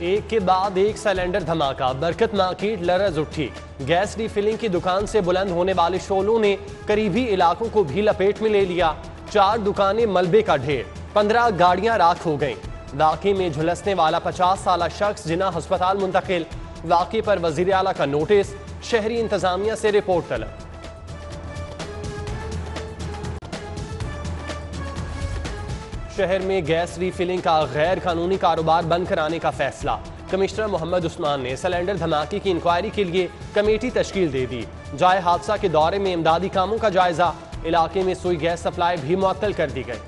एक के बाद एक सिलेंडर धमाका, बरकत मार्केट लरज उठी। गैस रिफिलिंग की दुकान से बुलंद होने वाले शोलों ने करीबी इलाकों को भी लपेट में ले लिया। 4 दुकानें मलबे का ढेर, 15 गाड़ियां राख हो गईं। वाक़े में झुलसने वाला 50 साल शख्स जिना अस्पताल मुंतकिल। वाक़े पर वज़ीर आला का नोटिस, शहरी इंतजामिया से रिपोर्ट तलब। शहर में गैस रिफिलिंग का गैर कानूनी कारोबार बंद कराने का फैसला। कमिश्नर मोहम्मद उस्मान ने सिलेंडर धमाके की इंक्वायरी के लिए कमेटी तश्कील दे दी। जाए हादसा के दौरे में इमदादी कामों का जायजा, इलाके में सुई गैस सप्लाई भी मुअत्तल कर दी गई।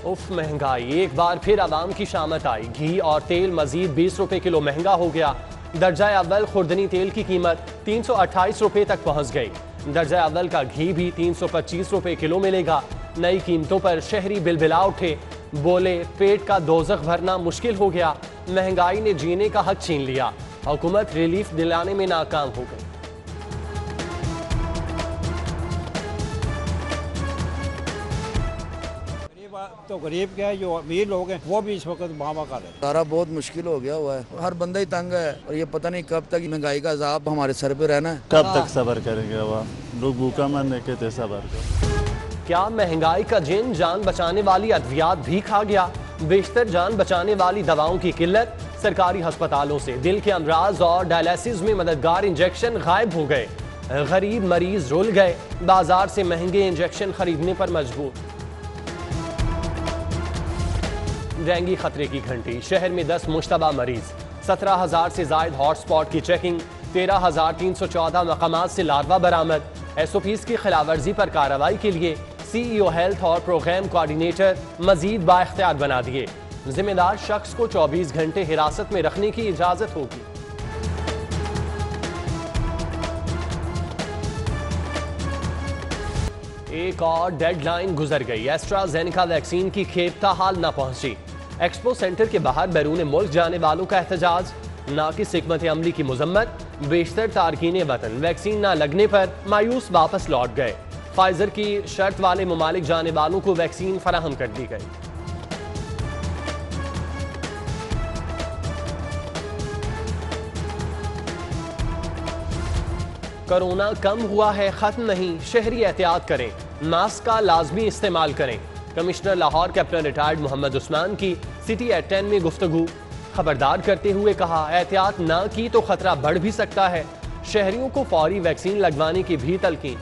उफ महंगाई, एक बार फिर आवाम की शामत आई। घी और तेल मजीद 20 रुपए किलो महंगा हो गया। दर्जा अव्वल खुर्दनी तेल की कीमत 328 रुपए तक पहुंच गई। दर्जा अव्वल का घी भी 325 रुपए किलो मिलेगा। नई कीमतों पर शहरी बिलबिला उठे, बोले पेट का दोजख भरना मुश्किल हो गया। महंगाई ने जीने का हक छीन लिया। हुकूमत रिलीफ दिलाने में नाकाम हो गई। तो गरीब क्या है, जो अमीर लोग हैं वो भी इस वक्त बाबा कर रहे हैं। सारा बहुत मुश्किल हो गया हुआ है, हर बंदा ही तंग है और ये पता नहीं कब तक महंगाई का अजाब हमारे सर पे रहना है। कब तक सब्र करेंगे, लोग भूखा मरने के थे सब्र कर। क्या महंगाई का जिन जान बचाने वाली अद्वियात भी खा गया? बेशतर जान बचाने वाली दवाओं की किल्लत। सरकारी अस्पतालों से दिल के अमराज और डायलिसिस में मददगार इंजेक्शन गायब हो गए। गरीब मरीज रुल गए, बाजार से महंगे इंजेक्शन खरीदने पर मजबूर। डेंगू खतरे की घंटी, शहर में 10 मुश्तबा मरीज। 17,000 से जायद हॉटस्पॉट की चेकिंग। 13,314 मकामात से लार्वा बरामद। SOPs की खिलाफवर्जी पर कार्रवाई के लिए CEO हेल्थ और प्रोग्राम कोऑर्डिनेटर मजीद बाइख्तियार बना दिए। जिम्मेदार शख्स को 24 घंटे हिरासत में रखने की इजाजत होगी। एक और डेडलाइन गुजर गई। एस्ट्राजेनेका वैक्सीन की खेपता हाल न पहुंची। एक्सपो सेंटर के बाहर बैरून मुल्क जाने वालों का एहतजाज, नाकिस हिकमत अमली की मुजम्मत। बेशतर तारकीन वतन वैक्सीन न लगने पर मायूस वापस लौट गए। फाइजर की शर्त वाले ममालिक जाने वालों को वैक्सीन फराहम कर दी गई। कोरोना कम हुआ है, खत्म नहीं। शहरी एहतियात करें, मास्क का लाजमी इस्तेमाल करें। Commissioner Lahore captain retired Mohammad Usman की सिटी एट 10 में गुफ्तगू। खबरदार करते हुए कहा, एहतियात ना की तो खतरा बढ़ भी सकता है। शहरियों को फौरी वैक्सीन लगवाने की भी तलकीन।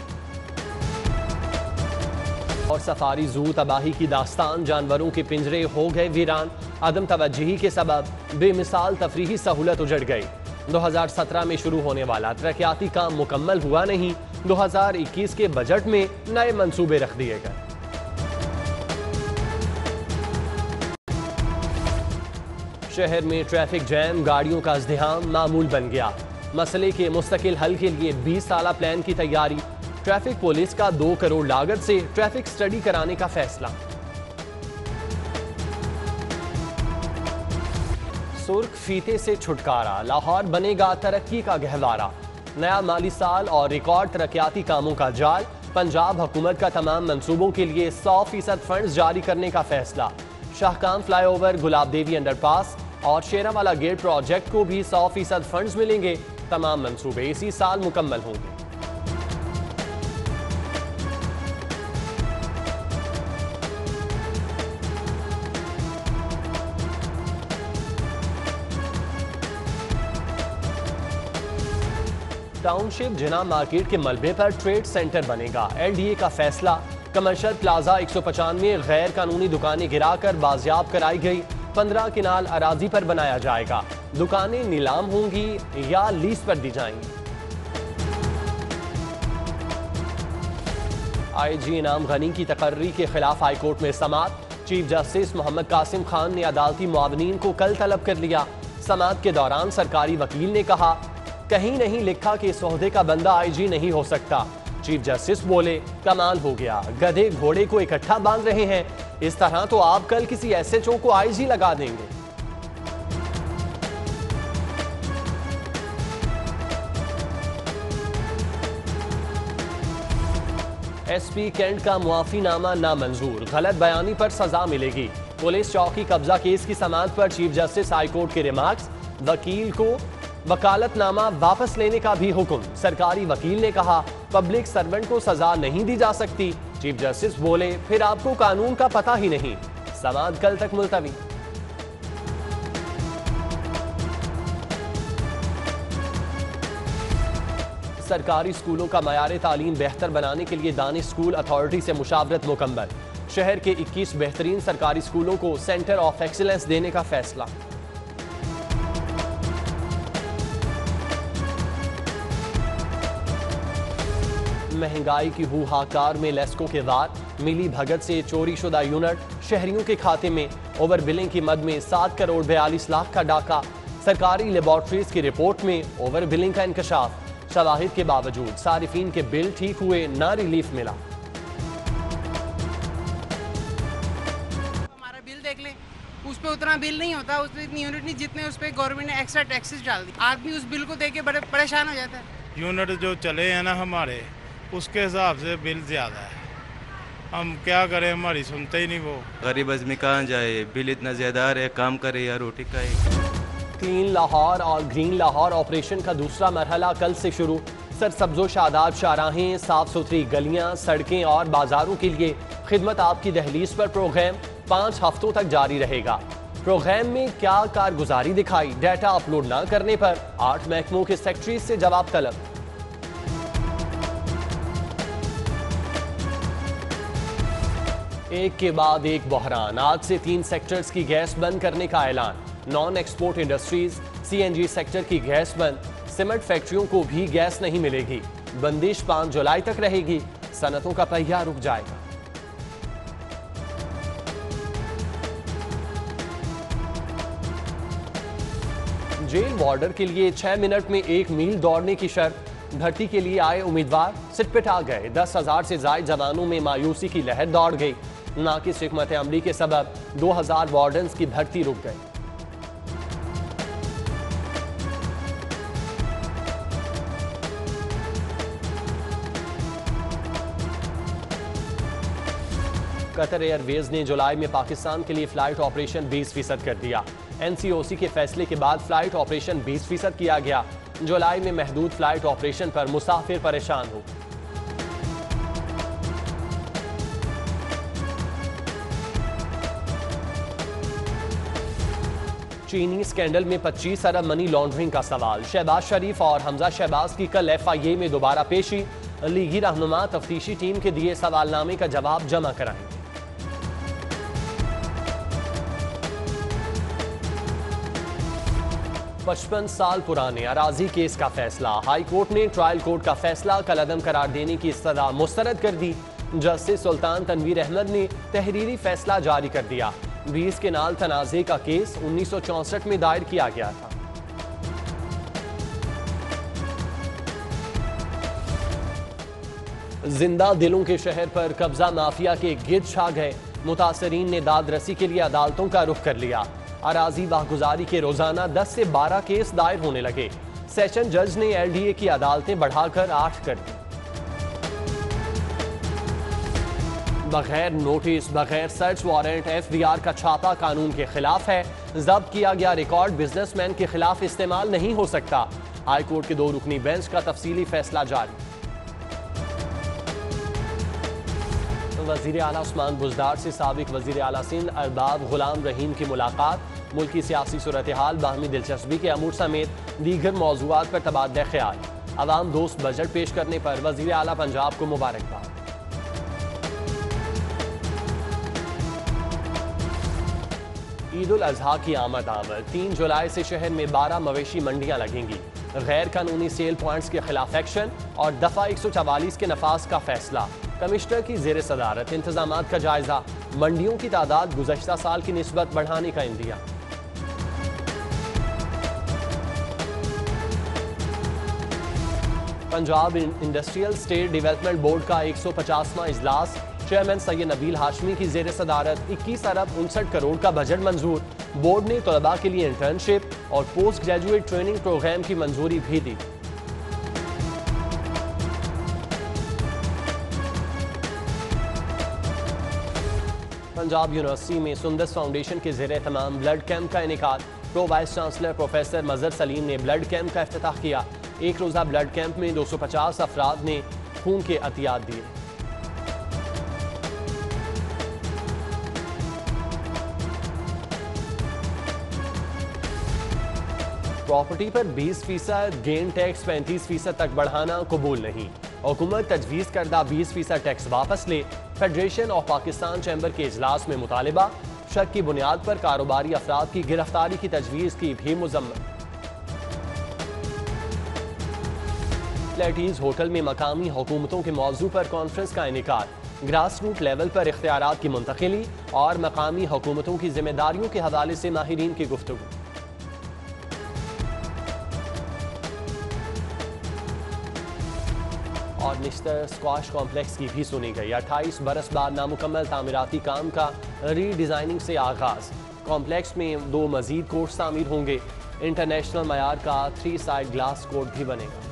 और सफारी जू तबाही की दास्तान, जानवरों के पिंजरे हो गए वीरान। अदम तवज्जुही के सबब बेमिसाल तफरीही सहूलत उजड़ गई। 2017 में शुरू होने वाला तरक्याती काम मुकम्मल हुआ नहीं। 2021 के बजट में नए मंसूबे रख दिए गए। शहर में ट्रैफिक जैम, गाड़ियों का इज़्दिहाम मामूल बन गया। मसले के मुस्तकिल हल के लिए 20 साला प्लान की तैयारी। ट्रैफिक पुलिस का 2 करोड़ लागत से ट्रैफिक स्टडी कराने का फैसला। सुर्ख फीते से छुटकारा, लाहौर बनेगा तरक्की का गहवारा। नया माली साल और रिकॉर्ड तरक्याती कामों का जाल। पंजाब हुकूमत का तमाम मंसूबों के लिए 100% फंड्स जारी करने का फैसला। शाहकाम फ्लाईओवर, गुलाब देवी अंडरपास और शेरावाला गेट प्रोजेक्ट को भी 100% फंड्स मिलेंगे। तमाम मंसूबे इसी साल मुकम्मल होंगे। टाउनशिप जिना मार्केट के मलबे पर ट्रेड सेंटर बनेगा। LDA का फैसला। कमर्शियल प्लाजा 195 गैर कानूनी दुकानें गिराकर बाजियाब कराई गई। 15 किनाल अराजी पर बनाया जाएगा। दुकानें नीलाम होंगी या लीज पर दी जाएंगी। IG इनाम गनी की तकर्री के खिलाफ हाईकोर्ट में समाअत। चीफ जस्टिस मोहम्मद कासिम खान ने अदालती मुआवनीन को कल तलब कर लिया। समाअत के दौरान सरकारी वकील ने कहा, कहीं नहीं लिखा कि इस ओहदे का बंदा IG नहीं हो सकता। चीफ जस्टिस बोले, कमाल हो गया, गधे घोड़े को इकट्ठा बांध रहे हैं। इस तरह तो आप कल किसी SHO को IG लगा देंगे। एसपी कैंट का मुआफीनामा नामंजूर, गलत बयानी पर सजा मिलेगी। पुलिस चौकी कब्जा केस की समाअत पर चीफ जस्टिस हाईकोर्ट के रिमार्क्स, वकील को वकालतनामा वापस लेने का भी हुक्म। सरकारी वकील ने कहा पब्लिक सर्वेंट को सजा नहीं दी जा सकती। चीफ जस्टिस बोले फिर आपको कानून का पता ही नहीं। समाअत कल तक मुलतवी। सरकारी स्कूलों का मयार तालीम बेहतर बनाने के लिए दानिश स्कूल अथॉरिटी से मुशावरत मुकम्मल। शहर के 21 बेहतरीन सरकारी स्कूलों को सेंटर ऑफ एक्सीलेंस देने का फैसला। महंगाई की हुहाकार में लेस्को के वार, मिली भगत से चोरी शुदा यूनिट, शहरियों के खाते में ओवर बिलिंग की मद में 7 करोड़ 42 लाख का डाका। सरकारी लेबॉर्ट्रीज की रिपोर्ट में ओवर बिलिंग का इंकशाफ। शवाहिद के बावजूद सारिफीन के बिल ठीक हुए, ना रिलीफ मिला। हमारा बिल देख लें, उस पे उतना बिल नहीं होता, उस पे इतनी यूनिट नहीं जितने उस पे गवर्नमेंट ने एक्स्ट्रा टैक्सेस डाल दी। आदमी उस बिल को देख के बड़े परेशान हो जाता है। यूनिट जो चले हैं ना हमारे, उसके हिसाब से बिल ज़्यादा है। हम क्या करें, हमारी सुनते ही नहीं वो। गरीब आदमी कहाँ जाए, बिल इतना ज़्यादा आ रहा है, काम करे या रोटी खाए। क्लीन लाहौर और ग्रीन लाहौर ऑपरेशन का दूसरा मरहला कल से शुरू। सरसब्जो शादाब शाहराहें, साफ सुथरी गलियां, सड़कें और बाजारों के लिए खिदमत आपकी दहलीज पर प्रोग्राम 5 हफ्तों तक जारी रहेगा। प्रोग्राम में क्या कारगुजारी दिखाई, डाटा अपलोड न करने पर 8 महकमों के सेक्रेटरीज से जवाब तलब। एक के बाद एक बहरान, आज से 3 सेक्टर्स की गैस बंद करने का ऐलान। Non export industries, CNG sector की गैस बंद। सीमेंट फैक्ट्रियों को भी गैस नहीं मिलेगी। बंदिश 5 जुलाई तक रहेगी। सनतों का पहिया रुक जाएगा। जेल वार्डर के लिए 6 मिनट में 1 मील दौड़ने की शर्त। भर्ती के लिए आए उम्मीदवार सिटपिट आ गए। 10,000 से ज्यादा जवानों में मायूसी की लहर दौड़ गई। नाकिस हिकमत अमली के सबब 2000 वार्डन्स की भर्ती रुक गई। कतर एयरवेज ने जुलाई में पाकिस्तान के लिए फ्लाइट ऑपरेशन 20% कर दिया। एनसीओसी के फैसले के बाद फ्लाइट ऑपरेशन 20% किया गया। जुलाई में महदूद फ्लाइट ऑपरेशन पर मुसाफिर परेशान हो। चीनी स्कैंडल में 25 अरब मनी लॉन्ड्रिंग का सवाल। शहबाज शरीफ और हमजा शहबाज की कल FIA में दोबारा पेशी। लीगी रहनुमा तफ्तीशी टीम के दिए सवालनामे का जवाब जमा कराएंगे। पचपन साल पुराने अराजी केस का फैसला। हाई कोर्ट ने ट्रायल कोर्ट का फैसला कलअदम करार देने की सजा मुस्तरद कर दी। जस्टिस सुल्तान तनवीर अहमद ने तहरीरी फैसला जारी कर दिया। 20 के नाल तनाज़े का केस 1964 में दायर किया गया था। जिंदा दिलों के शहर पर कब्जा माफिया के गिद्ध छा गए। मुतासरीन ने दाद रसी के लिए अदालतों का रुख कर लिया। अराजी वाहगुजारी के रोजाना 10 से 12 केस दायर होने लगे। सेशन जज ने LDA की अदालतें बढ़ाकर 8 कर दी। बगैर नोटिस, बगैर सर्च वारंट FBR का छापा कानून के खिलाफ है। जब्त किया गया रिकॉर्ड बिजनेसमैन के खिलाफ इस्तेमाल नहीं हो सकता। हाई कोर्ट के 2 रुकनी बेंच का तफसीली फैसला जारी। वज़ीर आला उस्मान बुज़दार से साबिक वज़ीर आला सिंध अरबाब गुलाम रहीम की मुलाकात। मुल्की सियासी सूरत हाल, बाहमी दिलचस्पी के अमूर समेत दीगर मौज़ूआत पर तबादला ख्याल। अवाम दोस्त बजट पेश करने पर वज़ीर आला पंजाब को मुबारकबाद। ईद उल अज़हा की आमद 3 जुलाई से शहर में 12 मवेशी मंडियां लगेंगी। गैर कानूनी सेल पॉइंट्स के खिलाफ एक्शन और दफा 144 के नफाज का फैसला। कमिश्नर की जेर सदारत इंतजामात का जायजा। मंडियों की तादाद गुज़श्ता साल की निस्बत बढ़ाने का India. Punjab industrial state development board का 150वां इजलास। चेयरमैन सैयद नबील हाशमी की जेर सदारत 21 अरब 59 करोड़ का बजट मंजूर। बोर्ड ने तलबा के लिए इंटर्नशिप और पोस्ट ग्रेजुएट ट्रेनिंग प्रोग्राम की मंजूरी भी दी। पंजाब यूनिवर्सिटी में सुंदस फाउंडेशन के ज़ेरे तमाम ब्लड कैंप का इनेकाद। प्रो वाइस चांसलर प्रोफेसर मजहर सलीम ने ब्लड कैंप का इफ्तिताह किया। एक रोज़ा ब्लड कैंप में 250 अफराद ने खून के अतियात दिए। प्रॉपर्टी पर 20% गेन टैक्स 35% तक बढ़ाना कबूल नहीं। हुकूमत तजवीज़ करदा 20% टैक्स वापस ले। फेडरेशन ऑफ पाकिस्तान चैम्बर के इजलास में मुतालिबा। शक की बुनियाद पर कारोबारी अफराद की गिरफ्तारी की तजवीज़ की भी मुजम्मत। फ्लैटीज होटल में मकामी हुकूमतों के मौजू पर कॉन्फ्रेंस का इनेकाद। ग्रास रूट लेवल पर इख्तियारात की मुंतकिली और मकामी हुकूमतों की जिम्मेदारियों के हवाले से माहिरीन की गुफ्तगू। और निश्तर स्क्वाश कॉम्प्लेक्स की भी सुनी गई। 28 बरस बाद नामुकम्मल तामीराती काम का रीडिज़ाइनिंग से आगाज़। कॉम्प्लेक्स में 2 मज़ीद कोर्ट्स तामीर होंगे। इंटरनेशनल मयार का 3 साइड ग्लास कोर्ट भी बनेगा।